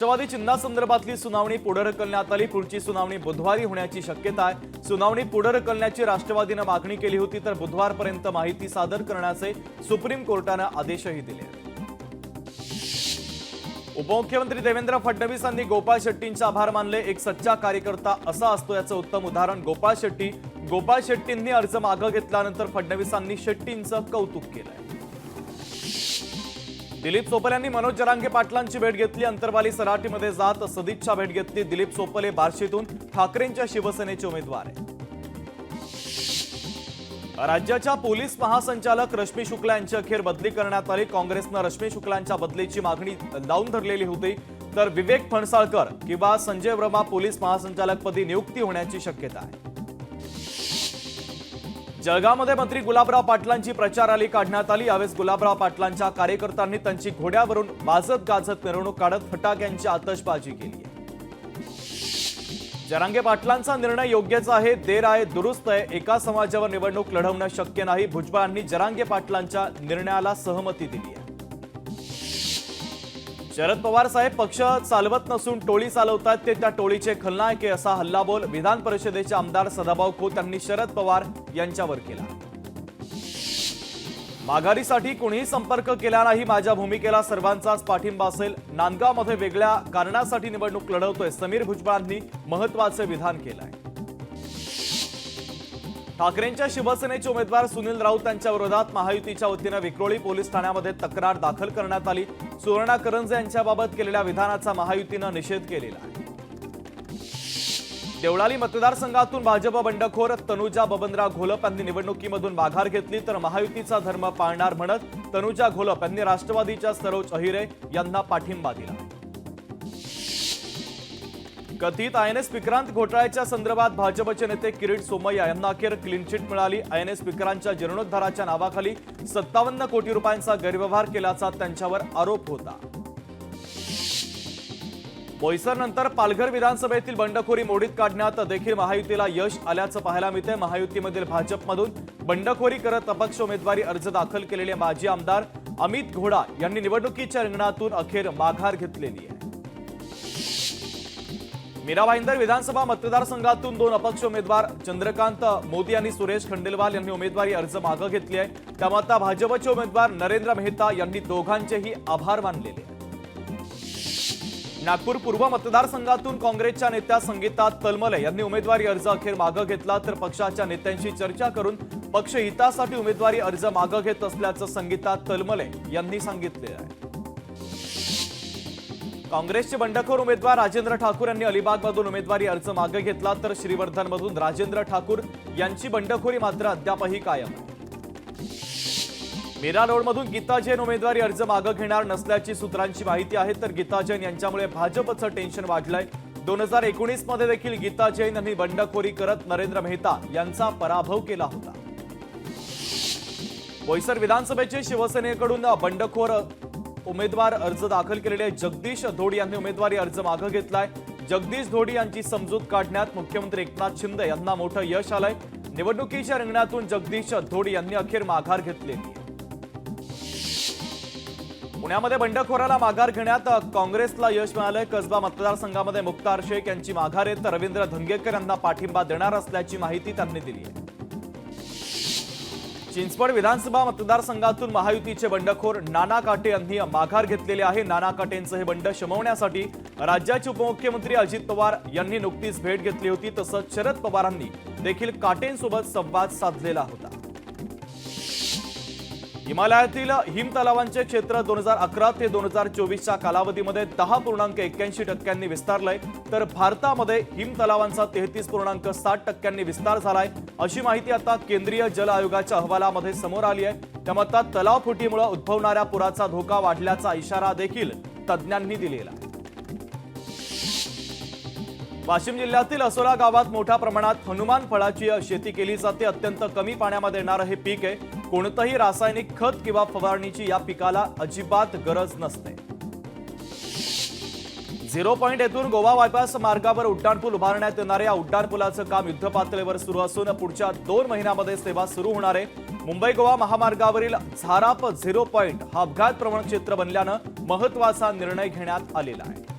राष्ट्रवादी चिन्हासंदर्भातली सुनावणी पुढे ढकलण्यात आली। पुढची सुनावणी बुधवारी होण्याची शक्यता आहे। सुनावणी पुढे ढकलण्याची राष्ट्रवादीने मागणी केली होती, तर बुधवारपर्यंत माहिती सादर करण्याचे सुप्रीम कोर्टाने आदेशही दिले आहेत। उपमुख्यमंत्री देवेंद्र फडणवीस यांनी गोपाळ शेट्टींचे आभार मानले। एक सच्चा कार्यकर्ता असा असतो याचं उत्तम उदाहरण गोपाळ शेट्टी। गोपाळ शेट्टींनी अर्ज मागे घेतल्यानंतर फडणवीसांनी शेट्टींचं कौतुक केलंय। दिलीप सोपल यांनी मनोज जरांगे पाटलांची भेट घेतली। अंतरवाली सराटीमध्ये जात सदिच्छा भेट घेतली। दिलीप सोपल हे बार्शीतून ठाकरेंच्या शिवसेनेचे उमेदवार आहेत। राज्याच्या पोलीस महासंचालक रश्मी शुक्ला यांची अखेर बदली करण्यात आली। काँग्रेसने रश्मी शुक्लांच्या बदलीची मागणी लावून धरलेली होती, तर विवेक फणसाळकर किंवा संजय वर्मा पोलीस महासंचालकपदी नियुक्ती होण्याची शक्यता आहे। जळगावमध्ये मंत्री गुलाबराव पाटलांची प्रचार रॅली काढण्यात आली। यावेळी गुलाबराव पाटलांच्या कार्यकर्त्यांनी त्यांची घोड्यावरून वाजत गाजत मिरवणूक काढत फटाक्यांची आतषबाजी केली। जरांगे पाटलांचा निर्णय योग्यच आहे, देर आहे दुरुस्त आहे। एका समाजावर निवडणूक लढवणं शक्य नाही। भुजबळांनी जरांगे पाटलांच्या निर्णयाला सहमती दिली आहे। शरद पवार साहेब पक्ष चालवत नसून टोळी चालवतात, ते त्या टोळीचे खलनायक आहे असा हल्लाबोल विधान परिषदेचे आमदार सदाभाऊ खोत यांनी शरद पवार यांच्यावर केला। माघारीसाठी कोणीही संपर्क केला नाही। माझ्या भूमिकेला सर्वांचाच पाठिंबा असेल। नांदगावमध्ये वेगळ्या कारणासाठी निवडणूक लढवतोय समीर भुजबळांनी महत्त्वाचे विधान केलंय। ठाकरेंच्या शिवसेनेचे उमेदवार सुनील राऊत यांच्या विरोधात महायुतीच्या वतीने विक्रोळी पोलीस ठाण्यामध्ये तक्रार दाखल करण्यात आली। सुवर्णा करंजे यांच्याबाबत केलेल्या विधानाचा महायुतीने निषेध केलेला आहे। देवळाली मतदारसंघातून भाजप बंडखोर तनुजा बबनराव घोलप यांनी निवडणुकीमधून माघार घेतली, तर महायुतीचा धर्म पाळणार म्हणत तनुजा घोलप यांनी राष्ट्रवादीच्या सरोज अहिरे यांना पाठिंबा दिला। कथित आयएनएस विक्रांत घोटाळ्याच्या संदर्भात भाजपचे नेते किरीट सोमय्या यांना अखेर क्लीन चिट मिळाली। आयएनएस विक्रांतच्या जीर्णोद्धाराच्या नावाखाली 57 कोटी रुपयांचा गैरव्यवहार केल्याचा त्यांच्यावर आरोप होता। बोईसर नंतर पालघर विधानसभेतील बंडखोरी मोडीत काढण्यात देखील महायुतीला यश आल्याचं पाहायला मिळतंय। महायुतीमधील भाजपमधून बंडखोरी करत अपक्ष उमेदवारी अर्ज दाखल केलेले माजी आमदार अमित घोडा यांनी निवडणुकीच्या रिंगणातून अखेर माघार घेतलेली आहे। मीरा भाईंदर विधानसभा मतदारसंघातून दोन अपक्ष उमेदवार चंद्रकांत मोदी आणि सुरेश खंडेलवाल यांनी उमेदवारी अर्ज मागे घेतले आहे। त्यामुळे आता भाजपचे उमेदवार नरेंद्र मेहता यांनी दोघांचेही आभार मानलेले आहेत। नागपूर पूर्व मतदारसंघातून काँग्रेसच्या नेत्या संगीता तलमले यांनी उमेदवारी अर्ज अखेर मागे घेतला, तर पक्षाच्या नेत्यांशी चर्चा करून पक्ष हितासाठी उमेदवारी अर्ज मागे घेत असल्याचं संगीता तलमले यांनी सांगितले आहे। काँग्रेसचे बंडखोर उमेदवार राजेंद्र ठाकूर यांनी अलिबागमधून उमेदवारी अर्ज मागे घेतला, तर श्रीवर्धनमधून राजेंद्र ठाकूर यांची बंडखोरी मात्र अद्यापही कायम आहे। मीरा रोडमधून गीता जैन उमेदवारी अर्ज मागे घेणार नसल्याची सूत्रांची माहिती आहे, तर गीता जैन यांच्यामुळे भाजपचं टेन्शन वाढलंय। 2019 मध्ये देखील गीता जैन यांनी बंडखोरी करत नरेंद्र मेहता यांचा पराभव केला होता। बोईसर विधानसभेचे शिवसेनेकडून बंडखोर उमेदवार अर्ज दाखल केलेले जगदीश धोडी यांनी उमेदवारी अर्ज मागे घेतलाय। जगदीश धोडी यांची समजूत काढण्यात मुख्यमंत्री एकनाथ शिंदे यांना मोठं यश आलंय। निवडणुकीच्या रिंगणातून जगदीश धोडी यांनी अखेर माघार घेतलेली। पुण्यामध्ये बंडखोराला माघार घेण्यात काँग्रेसला यश मिळालंय। कसबा मतदारसंघामध्ये मुख्तार शेख यांची माघार आहे, तर रवींद्र धंगेकर यांना पाठिंबा देणार असल्याची माहिती त्यांनी दिली आहे। चिंचवड विधानसभा मतदारसंघातून महायुतीचे बंडखोर नाना काटे यांनी माघार घेतलेले आहे। नाना काटेंचं हे बंड शमवण्यासाठी राज्याचे उपमुख्यमंत्री अजित पवार यांनी नुकतीच भेट घेतली होती, तसंच शरद पवारांनी देखील काटेंसोबत संवाद साधलेला होता। हिमालयातील हिमतलावांचे क्षेत्र 2011 ते 2024च्या कालावधीमध्ये 10.81% विस्तारलंय, तर भारतामध्ये हिमतलावांचा 33.60% विस्तार झालाय, अशी माहिती आता केंद्रीय जल आयोगाच्या अहवालामध्ये समोर आली आहे। त्यामुळे आता तलाव फुटीमुळे उद्भवणाऱ्या पुराचा धोका वाढल्याचा इशारा देखील तज्ज्ञांनी दिलेला आहे। वाशिम जिल्ह्यातील असोला गावात मोठ्या प्रमाणात हनुमान फळाची शेती केली जाते। अत्यंत कमी पाण्यामध्ये येणारं हे पीक आहे। कोणतंही रासायनिक खत किंवा फवारणीची या पिकाला अजिबात गरज नसते। 0 पॉइंट येथून गोवा बायपास मार्गावर उड्डाणपूल उभारण्यात येणाऱ्या या उड्डाणपुलाचं काम युद्धपातळीवर सुरू असून पुढच्या 2 महिन्यांमध्ये सेवा सुरू होणार आहे। मुंबई गोवा महामार्गावरील झाराप 0 पॉइंट हा अपघात प्रवण क्षेत्र बनल्यानं महत्त्वाचा निर्णय घेण्यात आलेला आहे।